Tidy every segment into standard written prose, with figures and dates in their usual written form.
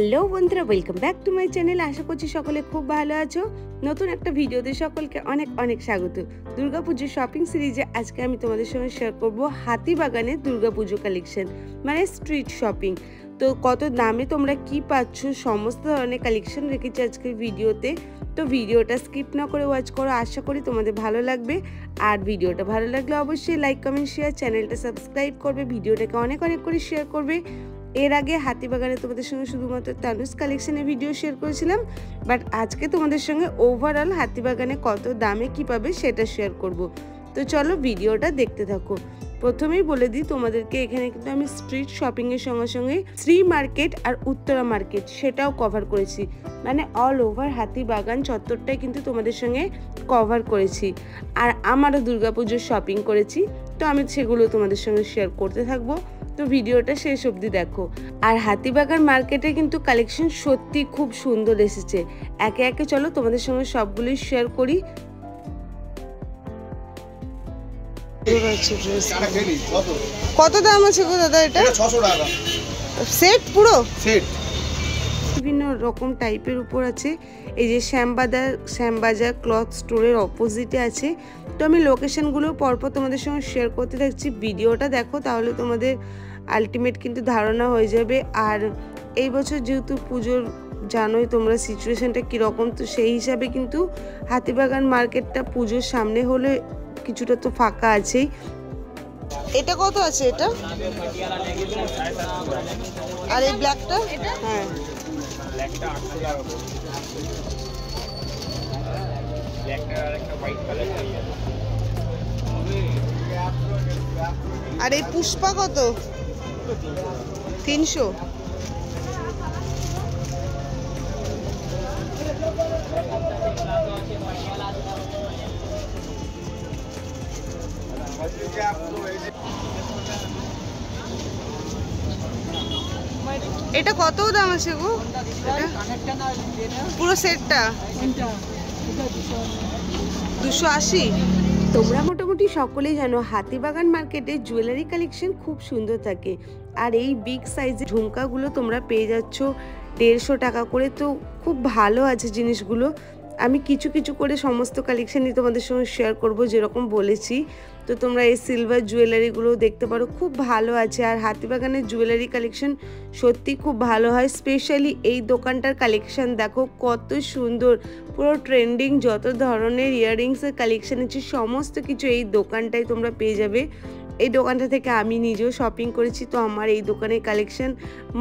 Hello বন্ধুরা, welcome back to my channel. আশা করছি সকলে খুব ভালো আছো। নতুন একটা ভিডিওতে সকলকে অনেক অনেক স্বাগত। দুর্গাপুজোর শপিং সিরিজে আজকে আমি তোমাদের সঙ্গে শেয়ার করব হাতিবাগানের দুর্গাপুজো কালেকশন, মানে স্ট্রিট শপিং। তো কত দামে তোমরা কি পাচ্ছ, সমস্ত ধরনের কালেকশন রেখেছি আজকের ভিডিওতে। তো ভিডিওটা স্কিপ না করে ওয়াচ করো, আশা করি তোমাদের ভালো লাগবে। আর ভিডিওটা ভালো লাগলে অবশ্যই লাইক, কমেন্ট, শেয়ার, চ্যানেলটা সাবস্ক্রাইব করবে, ভিডিওটাকে অনেক অনেক করে শেয়ার করবে। এর আগে হাতিবাগানে তোমাদের সঙ্গে শুধুমাত্র তানুস কালেকশনের ভিডিও শেয়ার করেছিলাম, বাট আজকে তোমাদের সঙ্গে ওভারঅল হাতিবাগানে কত দামে কী পাবে সেটা শেয়ার করব। তো চলো ভিডিওটা দেখতে থাকো। প্রথমেই বলে দিই তোমাদেরকে, এখানে কিন্তু আমি স্ট্রিট শপিংয়ের সঙ্গে সঙ্গে শ্রী মার্কেট আর উত্তরা মার্কেট সেটাও কভার করেছি, মানে অল ওভার হাতিবাগান চত্বরটাই কিন্তু তোমাদের সঙ্গে কভার করেছি। আর আমারও দুর্গাপুজোর শপিং করেছি, তো আমি সেগুলো তোমাদের সঙ্গে শেয়ার করতে থাকবো। তো ভিডিওটা শেষ অবধি দেখো। আর হাতিবাগান মার্কেটে কিন্তু কালেকশন সত্যি খুব সুন্দর এসেছে। একে একে চলো তোমাদের সঙ্গে সবগুলোই শেয়ার করি। কত দাম আছে গো দাদা এটা? 600 টাকা সেট, পুরো সেট। বিভিন্ন রকম টাইপের উপর আছে। এই যে শ্যামবাজার ক্লথ স্টোরের অপোজিটে আছে। তো আমি লোকেশনগুলো পরপর তোমাদের সঙ্গে শেয়ার করতে থাকছি, ভিডিওটা দেখো, তাহলে তোমাদের আলটিমেট কিন্তু ধারণা হয়ে যাবে। আর এই বছর যেহেতু পুজোর জানোই তোমরা সিচুয়েশনটা কীরকম, তো সেই হিসাবে কিন্তু হাতিবাগান মার্কেটটা পুজোর সামনে হলে কিছুটা তো ফাঁকা আছেই। এটা কত আছে এটা? আর এই ব্ল্যাকটা? হ্যাঁ, আর এই পুষ্পা কত? 300। এটা কত দাম আছে গো? পুরো সেটটা 280। তোমরা মোটামুটি সকলেই জানো হাতিবাগান মার্কেটে জুয়েলারি কালেকশন খুব সুন্দর থাকে। আর এই বিগ সাইজের ঝুমকাগুলো তোমরা পেয়ে যাচ্ছ 150 টাকা করে। তো খুব ভালো আছে জিনিসগুলো। আমি কিছু কিছু করে সমস্ত কালেকশনই তোমাদের সঙ্গে শেয়ার করব যেরকম বলেছি। তো তোমরা এই সিলভার জুয়েলারিগুলো দেখতে পারো, খুব ভালো আছে। আর হাতিবাগানের জুয়েলারি কালেকশন সত্যি খুব ভালো হয়। স্পেশালি এই দোকানটার কালেকশন দেখো কত সুন্দর, পুরো ট্রেন্ডিং যত ধরনের ইয়াররিংসের কালেকশন আছে সমস্ত কিছু এই দোকানটায় তোমরা পেয়ে যাবে। এই দোকানটা থেকে আমি নিজেও শপিং করেছি, তো আমার এই দোকানের কালেকশন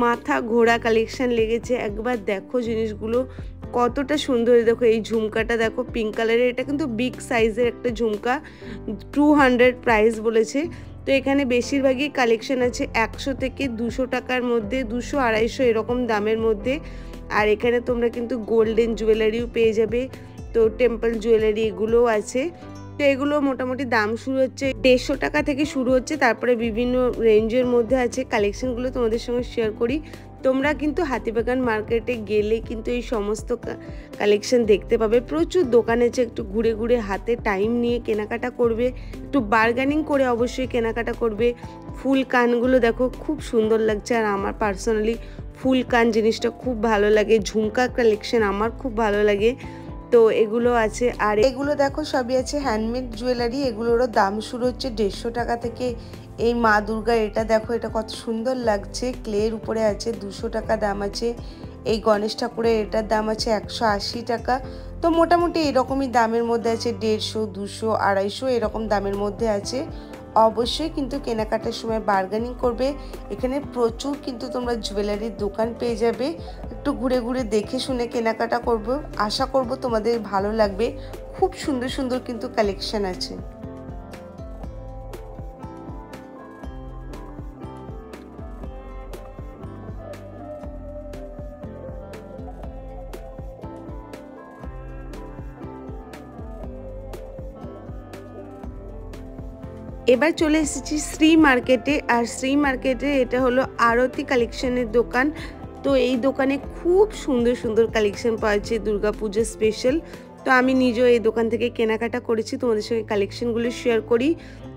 মাথা ঘোরা কালেকশন লেগেছে। একবার দেখো জিনিসগুলো কতটা সুন্দর। দেখো এই ঝুমকাটা দেখো, পিঙ্ক কালারের, এটা কিন্তু বিগ সাইজের একটা ঝুমকা, 200 প্রাইস বলেছে। তো এখানে বেশিরভাগই কালেকশন আছে 100 থেকে 200 টাকার মধ্যে, 200 250 এরকম দামের মধ্যে। আর এখানে তোমরা কিন্তু গোল্ডেন জুয়েলারিও পেয়ে যাবে, তো টেম্পল জুয়েলারি এগুলোও আছে। তো এগুলো মোটামুটি দাম শুরু হচ্ছে 150 টাকা থেকে শুরু হচ্ছে, তারপরে বিভিন্ন রেঞ্জের মধ্যে আছে। কালেকশনগুলো তোমাদের সঙ্গে শেয়ার করি। তোমরা কিন্তু হাতিবাগান মার্কেটে গেলে কিন্তু এই সমস্ত কালেকশন দেখতে পাবে। প্রচুর দোকান আছে, একটু ঘুরে ঘুরে হাতে টাইম নিয়ে কেনাকাটা করবে, একটু বার্গেনিং করে অবশ্যই কেনাকাটা করবে। ফুল কানগুলো দেখো খুব সুন্দর লাগছে, আর আমার পার্সোনালি ফুল কান জিনিসটা খুব ভালো লাগে। ঝুমকা কালেকশন আমার খুব ভালো লাগে, তো এগুলো আছে। আর এগুলো দেখো সবই আছে হ্যান্ডমেড জুয়েলারি, এগুলোরও দাম শুরু হচ্ছে 150 টাকা থেকে। এই মা দুর্গা, এটা দেখো, এটা কত সুন্দর লাগছে, ক্লের উপরে আছে, 200 টাকা দাম আছে। এই গণেশ ঠাকুরের এটার দাম আছে 180 টাকা। তো মোটামুটি এরকমই দামের মধ্যে আছে, 150, 200, 250 এরকম দামের মধ্যে আছে। অবশ্যই কিন্তু কেনাকাটার সময় বার্গেনিং করবে। এখানে প্রচুর কিন্তু তোমরা জুয়েলারির দোকান পেয়ে যাবে, একটু ঘুরে ঘুরে দেখে শুনে কেনাকাটা করবো। আশা করব তোমাদের ভালো লাগবে, খুব সুন্দর সুন্দর কিন্তু কালেকশন আছে। এবার চলে এসেছি শ্রী মার্কেটে। আর শ্রী মার্কেটে এটা হলো আরতি কালেকশনের দোকান। তো এই দোকানে খুব সুন্দর সুন্দর কালেকশন পাওয়া যাচ্ছে দুর্গাপুজো স্পেশাল। তো আমি নিজেও এই দোকান থেকে কেনাকাটা করেছি, তোমাদের সঙ্গে কালেকশনগুলো শেয়ার করি।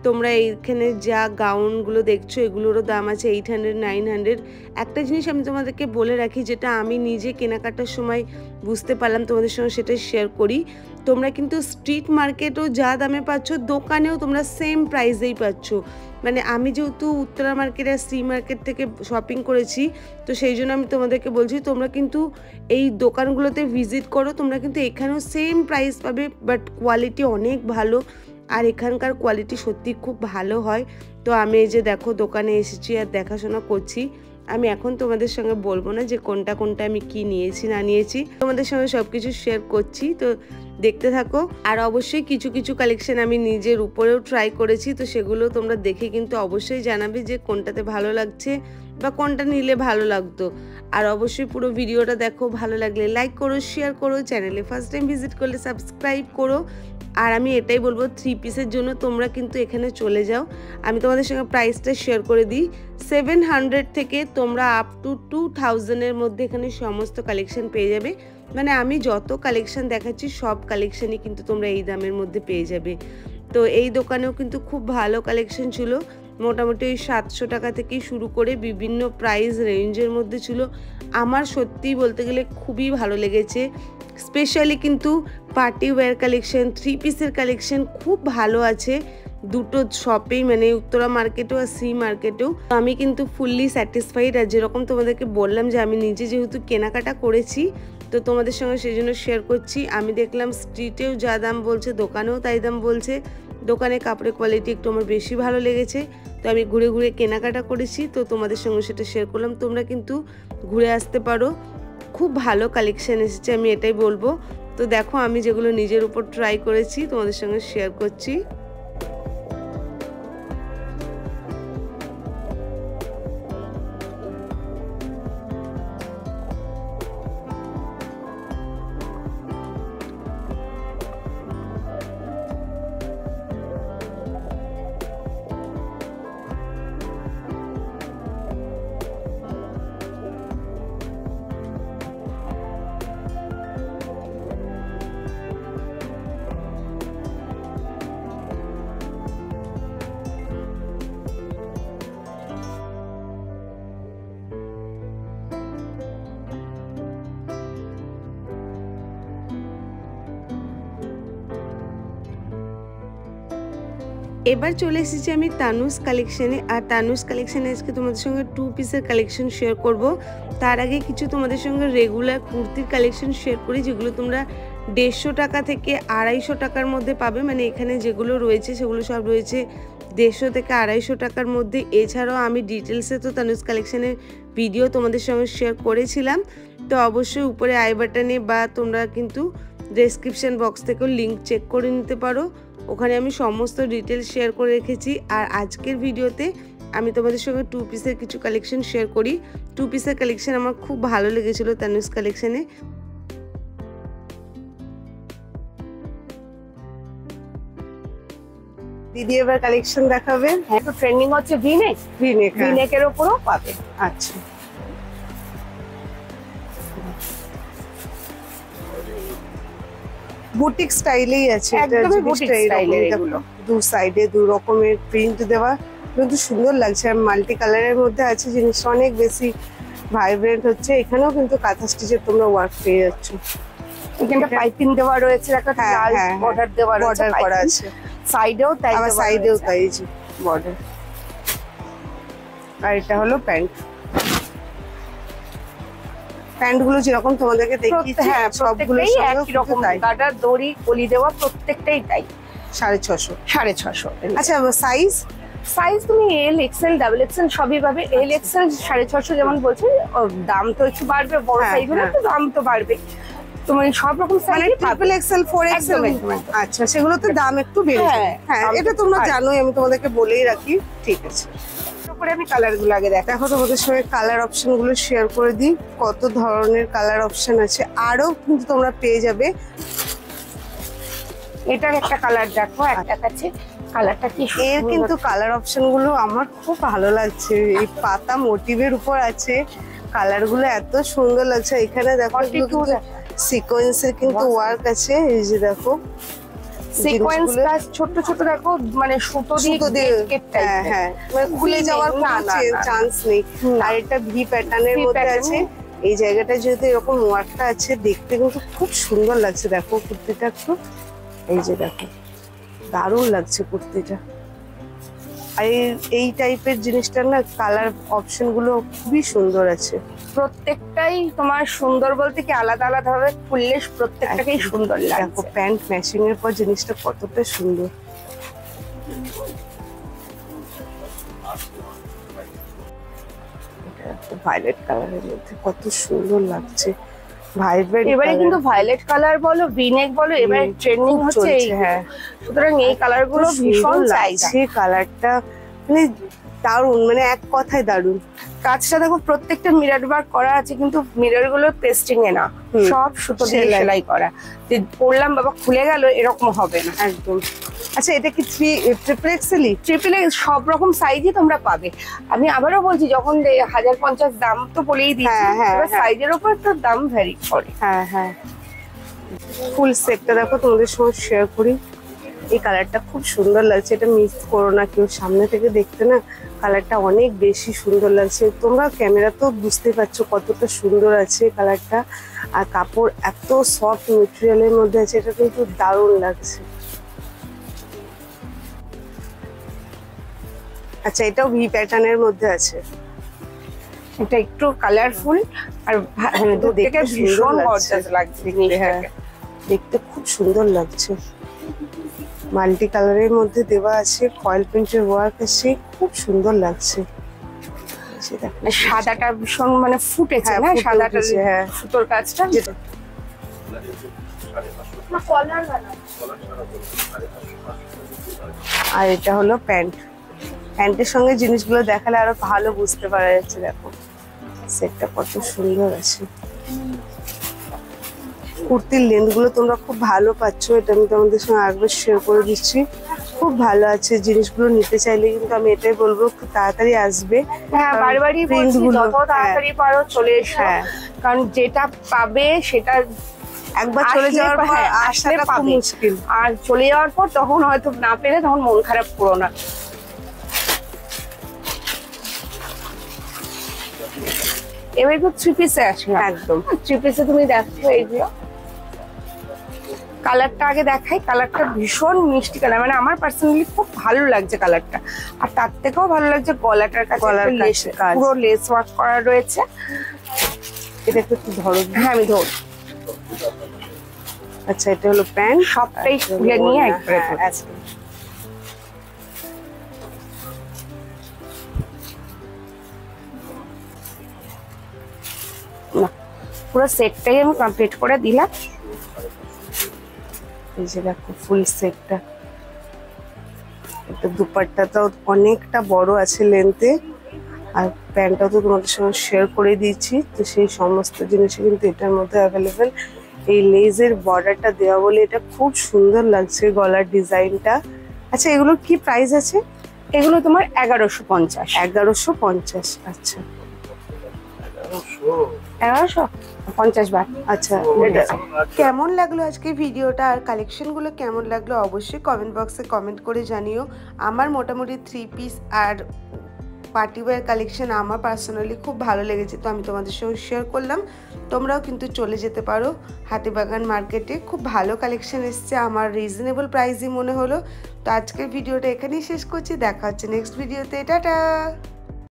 তোমরা এইখানে যা গাউনগুলো দেখছো এগুলোরও দাম আছে 800 900। একটা জিনিস আমি তোমাদেরকে বলে রাখি, যেটা আমি নিজে কেনাকাটার সময় বুঝতে পারলাম, তোমাদের সঙ্গে সেটা শেয়ার করি। তোমরা কিন্তু স্ট্রিট মার্কেটেও যা দামে পাচ্ছ, দোকানেও তোমরা সেম প্রাইসেই পাচ্ছ। মানে আমি যেহেতু উত্তরা মার্কেট আর সি মার্কেট থেকে শপিং করেছি, তো সেই জন্য আমি তোমাদেরকে বলছি তোমরা কিন্তু এই দোকানগুলোতে ভিজিট করো, তোমরা কিন্তু এখানেও সেম প্রাইস পাবে, বাট কোয়ালিটি অনেক ভালো। আর এখানকার কোয়ালিটি সত্যি খুব ভালো হয়। তো আমি এই যে দেখো দোকানে এসেছি আর দেখাশোনা করছি। আমি এখন তোমাদের সঙ্গে বলবো না যে কোনটা কোনটা আমি কি নিয়েছি না নিয়েছি, তোমাদের সঙ্গে সব কিছু শেয়ার করছি, তো দেখতে থাকো। আর অবশ্যই কিছু কিছু কালেকশন আমি নিজের উপরেও ট্রাই করেছি, তো সেগুলো তোমরা দেখে কিন্তু অবশ্যই জানাবে যে কোনটাতে ভালো লাগছে বা কোনটা নিলে ভালো লাগতো। আর অবশ্যই পুরো ভিডিওটা দেখো, ভালো লাগলে লাইক করো, শেয়ার করো, চ্যানেলে ফার্স্ট টাইম ভিজিট করলে সাবস্ক্রাইব করো। আর আমি এটাই বলবো 3 পিসের জন্য তোমরা কিন্তু এখানে চলে যাও। আমি তোমাদের সঙ্গে প্রাইসটা শেয়ার করে দিই। 700 থেকে তোমরা আপ টু 2000-এর মধ্যে এখানে সমস্ত কালেকশন পেয়ে যাবে। মানে আমি যত কালেকশন দেখাচ্ছি সব কালেকশনই কিন্তু তোমরা এই দামের মধ্যে পেয়ে যাবে। তো এই দোকানেও কিন্তু খুব ভালো কালেকশন ছিল, মোটামুটি ওই 700 টাকা থেকেই শুরু করে বিভিন্ন প্রাইস রেঞ্জের মধ্যে ছিল। আমার সত্যিই বলতে গেলে খুবই ভালো লেগেছে। স্পেশালি কিন্তু পার্টি ওয়্যার কালেকশন, 3 পিসের কালেকশন খুব ভালো আছে দুটো শপেই, মানে উত্তরা মার্কেটেও আর সি মার্কেটেও। আমি কিন্তু ফুললি স্যাটিসফাইড। আর যেরকম তোমাদেরকে বললাম যে আমি নিজে যেহেতু কেনাকাটা করেছি, তো তোমাদের সঙ্গে সেই জন্য শেয়ার করছি। আমি দেখলাম স্ট্রিটেও যা দাম বলছে দোকানেও তাই দাম বলছে। দোকানে কাপড়ের কোয়ালিটি একটু আমার বেশি ভালো লেগেছে, তো আমি ঘুরে ঘুরে কেনাকাটা করেছি, তো তোমাদের সঙ্গে সেটা শেয়ার করলাম। তোমরা কিন্তু ঘুরে আসতে পারো, খুব ভালো কালেকশন এসেছে আমি এটাই বলবো। তো দেখো আমি যেগুলো নিজের উপর ট্রাই করেছি তোমাদের সঙ্গে শেয়ার করছি। এবার চলে এসেছি আমি তানুস কালেকশনে। আর তানুস কালেকশনে আজকে তোমাদের সঙ্গে 2 পিসের কালেকশন শেয়ার করব। তার আগে কিছু তোমাদের সঙ্গে রেগুলার কুর্তির কালেকশন শেয়ার করি, যেগুলো তোমরা 150 টাকা থেকে 250 টাকার মধ্যে পাবে। মানে এখানে যেগুলো রয়েছে সেগুলো সব রয়েছে 150 থেকে 250 টাকার মধ্যে। এছাড়াও আমি ডিটেলসে তো তানুস কালেকশনের ভিডিও তোমাদের সঙ্গে শেয়ার করেছিলাম, তো অবশ্যই উপরে আই বাটনে বা তোমরা কিন্তু ডেসক্রিপশন বক্স থেকেও লিঙ্ক চেক করে নিতে পারো, ওখানে আমি সমস্ত ডিটেলস শেয়ার করে রেখেছি। আর আজকের ভিডিওতে আমি তোমাদের সঙ্গে 2 পিসের কিছু কালেকশন শেয়ার করি। 2 পিসের কালেকশন আমার খুব ভালো লেগেছিল তানুস কালেকশনে। দিদি এবার কালেকশন দেখাবে। হ্যাঁ, তো ট্রেন্ডিং হচ্ছে ভিনেক, ভিনেকের উপরও পাবে। আচ্ছা, বুটিক স্টাইলেই আছে, একদমই বুটিক স্টাইলের এগুলো। দু সাইডে 2 রকমের প্রিন্ট দেওয়া, কিন্তু সুন্দর লাগছে। আর মাল্টি কালারের মধ্যে আছে, জিনিসটা অনেক বেশি ভাইব্রেন্ট হচ্ছে। এখানেও কিন্তু কাঁথা স্টিচের তোমরা ওয়ার্ক পেয়ে যাচ্ছ। এখানটা পাইপিং দেওয়া রয়েছে, একটা লাল বর্ডার দেওয়া রয়েছে, বর্ডার করা আছে সাইডেও তাই, আবার সাইডেও তাই যে বর্ডার। আর এটা হলো প্যান্ট। প্যান্টগুলো যেরকম তোমাদেরকে দেখিয়েছি, হ্যাঁ সবগুলো একই রকম, গাটার দড়ি কলি দেওয়া, প্রত্যেকটাই তাই। 650 650। আচ্ছা, সাইজ সাইজ তুমি এল এক্সেল ডাবল এক্সেল সবই পাবে। এল এক্সেল 650 যেমন বলছে, দাম তো একটু বাড়বে, বড় সাইজ হলে তো দাম তো বাড়বে। তুমি সব রকম সাইজ, ট্রিপল এক্সেল 4 এক্সেল। আচ্ছা, সেগুলো তো দাম একটু বেড়ে যায়। হ্যাঁ, এটা তোমরা জানোই, আমি তোমাদেরকে বলেই রাখি। ঠিক আছে, তারপরে আমি কালারগুলো আগে দেখো, তোমাদের সঙ্গে কালার অপশনগুলো শেয়ার করে দিই। কত ধরনের কালার অপশন আছে, আরো কিন্তু তোমরা পেয়ে যাবে। এটার একটা কালার দেখো, একটা কাছে কালারটা কি, এর কিন্তু কালার অপশনগুলো আমার খুব ভালো লাগছে। এই পাতা মোটিভের উপর আছে, কালারগুলো এত সুন্দর লাগছে। এখানে দেখো সিকোয়েন্সের কিন্তু ওয়ার্ক আছে, এই যে দেখো সিকোয়েন্স কাজ ছোট ছোট দেখো, মানে সুতো দিয়ে হ্যাঁ হ্যাঁ, মানে খুলে যাওয়ার কোনো চান্স নেই। আর এটা ভি প্যাটার্নের মধ্যে আছে। এই জায়গাটা যেহেতু এরকম ওয়ার্কটা আছে, দেখতে কিন্তু খুব সুন্দর লাগছে। দেখো কুর্তিটা একটু, এই যে দেখো দারুণ লাগছে কুর্তিটা। আর এই টাইপের জিনিসটার না কালার অপশন গুলো খুবই সুন্দর আছে। প্রত্যেকটাই তোমার সুন্দর বলতে কি আলাদা আলাদা ভাবে খুললে প্রত্যেকটাকেই সুন্দর লাগছে। দেখো প্যান্ট ম্যাচিং এর পর জিনিসটা কতটা সুন্দর। ভায়োলেট কালারের মধ্যে কত সুন্দর লাগছে। এবারে কিন্তু ভায়োলেট কালার বলো, ভিনেক বলো, এবারে ট্রেন্ডিং হচ্ছে। হ্যাঁ, সুতরাং এই কালার গুলো ভীষণ চাইছে। কালারটা মানে দারুণ, মানে এক কথায় দারুণ। কাজটা দেখো প্রত্যেকটা মিরর ওয়ার্ক করা আছে, কিন্তু মিরর গুলো পেস্টিং এ না, সব সুতো দিয়ে সেলাই করা। যে পরলাম বাবা খুলে গেল এরকম হবে না একদম। আচ্ছা, এটা কি ট্রিপল এক্সেল? ট্রিপল এক্স সব রকম সাইজই তোমরা পাবে। আমি আবারও বলছি, যখন 1050 দাম তো বলেই দিচ্ছি, এবার সাইজের উপর তো দাম ভ্যারি করে। হ্যাঁ হ্যাঁ, ফুল সেটটা দেখো তোমাদের সঙ্গে শেয়ার করি। এই কালারটা খুব সুন্দর লাগছে, এটা মিস করো না কেউ। সামনে থেকে দেখতে না কালারটা অনেক বেশি সুন্দর লাগছে। তোমরা ক্যামেরা তো বুঝতে পারছো কতটা সুন্দর আছে কালারটা। আর কাপড় এত সফট মেটেরিয়ালের মধ্যে আছে, এটা কিন্তু দারুণ লাগছে। আচ্ছা, এটাও ভি প্যাটার্নের মধ্যে আছে। এটা একটু কালারফুল আর দেখতে ভীষণ গর্জাস লাগছে। দেখতে খুব সুন্দর লাগছে। মাল্টি কালারের মধ্যে দেওয়া আছে, ফয়েল প্রিন্টের ওয়ার্ক আছে, খুব সুন্দর লাগছে। সাদাটা ভীষণ মানে ফুটেছে না, সাদাটা সুতোর কাজটা। আর এটা হলো প্যান্ট। প্যান্টের সঙ্গে জিনিসগুলো দেখালে আরো ভালো বুঝতে পারা যাচ্ছে। দেখো সেটটা কত সুন্দর আছে। কুর্তির লেন্থ গুলো তোমরা খুব ভালো পাচ্ছ, এটা আমি তোমাদের সঙ্গে একবার শেয়ার করে দিচ্ছি। খুব ভালো আছে জিনিসগুলো। নিতে চাইলে কিন্তু আমি এটাই বলবো খুব তাড়াতাড়ি আসবে। হ্যাঁ, বারবারই বলছি যত তাড়াতাড়ি পারো চলে এসো, কারণ যেটা পাবে সেটা একবার চলে যাওয়ার পর আসাটা খুব মুশকিল। আর চলে যাওয়ার পর তখন হয়তো না পেলে তখন মন খারাপ করো না। এবার তো থ্রি পিসে আসবে। একদম থ্রি পিসে তুমি দেখছো এইগুলো কালারটা আগে দেখাই। কালারটা ভীষণ মিষ্টি কালার, মানে আমার পার্সোনালি খুব ভালো লাগছে কালারটা। আর তার থেকেও ভালো লাগছে গলাটার কাছে পুরো লেস ওয়ার্ক করা রয়েছে। এটা একটু ধরো। হ্যাঁ, আমি ধর। আচ্ছা, এটা হলো প্যান্ট। সবটাই খুলে নিয়ে একবারে পুরো সেটটাই আমি কমপ্লিট করে দিলাম। এই যে দেখো ফুল সেটটা। এটা দুপাট্টাটাও অনেকটা বড় আছে লেন্থে, আর প্যান্টটাও তো তোমাদের সঙ্গে শেয়ার করে দিয়েছি। তো সেই সমস্ত জিনিসই কিন্তু এটার মধ্যে অ্যাভেলেবেল। এই লেজের বর্ডারটা দেওয়া বলে এটা খুব সুন্দর লাগছে, গলার ডিজাইনটা। আচ্ছা, এগুলোর কি প্রাইস আছে? এগুলো তোমার 1150। 1150। আচ্ছা, 1150 বার। আচ্ছা, কেমন লাগলো আজকে ভিডিওটা আর কালেকশনগুলো কেমন লাগলো অবশ্যই কমেন্ট বক্সে কমেন্ট করে জানিও। আমার মোটামুটি থ্রি পিস আর পার্টি ওয়্যার কালেকশন আমার পার্সোনালি খুব ভালো লেগেছে, তো আমি তোমাদের সঙ্গে শেয়ার করলাম। তোমরাও কিন্তু চলে যেতে পারো হাতিবাগান মার্কেটে। খুব ভালো কালেকশন এসছে, আমার রিজনেবল প্রাইসই মনে হলো। তো আজকের ভিডিওটা এখানেই শেষ করছি, দেখা হচ্ছে নেক্সট ভিডিওতে। টাটা।